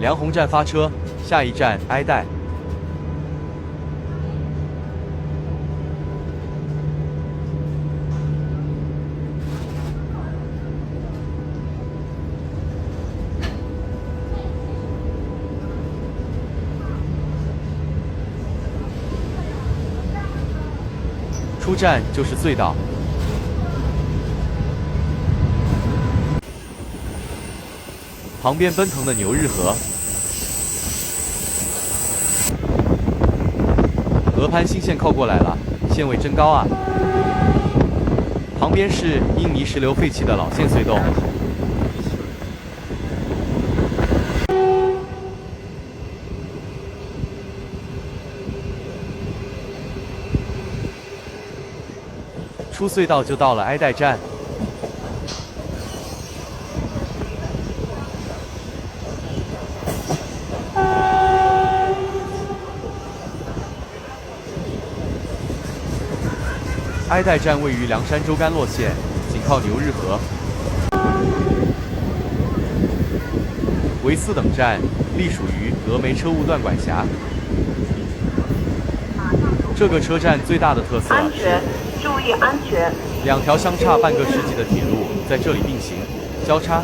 梁鸿站发车，下一站埃代。出站就是隧道。 旁边奔腾的牛日河，河畔新线靠过来了，线位真高啊！旁边是因泥石流废弃的老线隧洞。出隧道就到了埃代站。 埃代站位于凉山州甘洛县，紧靠牛日河。为4等站，隶属于峨眉车务段管辖。这个车站最大的特色是注意安全。2条相差半个世纪的铁路在这里并行交叉。